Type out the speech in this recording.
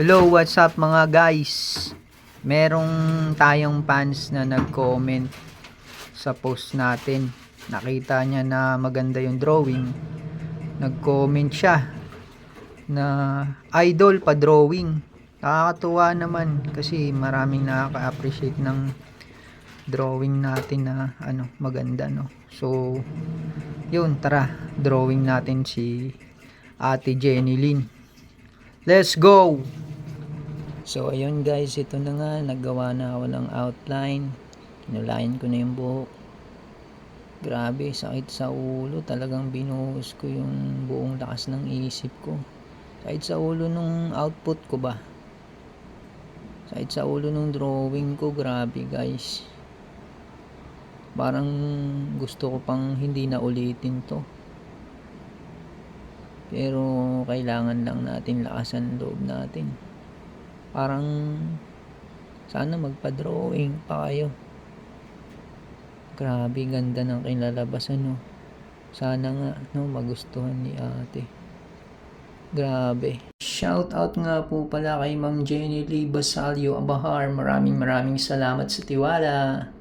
Hello, what's up mga guys? Merong tayong fans na nag-comment sa post natin. Nakita niya na maganda yung drawing. Nag-comment siya na idol pa drawing. Nakakatuwa naman kasi maraming nakaka-appreciate ng drawing natin na maganda, no. So, yun, tara, drawing natin si Ate Jenny Lynn. Let's go! So ayun guys, ito na nga, naggawa na ako ng outline. Kinulayan ko na yung buhok. Grabe, sakit sa ulo. Talagang binuhos ko yung buong lakas ng isip ko. Sakit sa ulo nung output ko ba. Sakit sa ulo nung drawing ko. Grabe guys. Parang gusto ko pang hindi na ulitin to. Pero kailangan lang natin lakasan loob natin. Parang sana magpa-drawing pa kayo. Grabe, ganda ng kinalabasan, no. Sana nga, no, magustuhan ni ate. Grabe. Shout out nga po pala kay Ma'am Jenny Lee Basalio Abahar. Maraming salamat sa tiwala.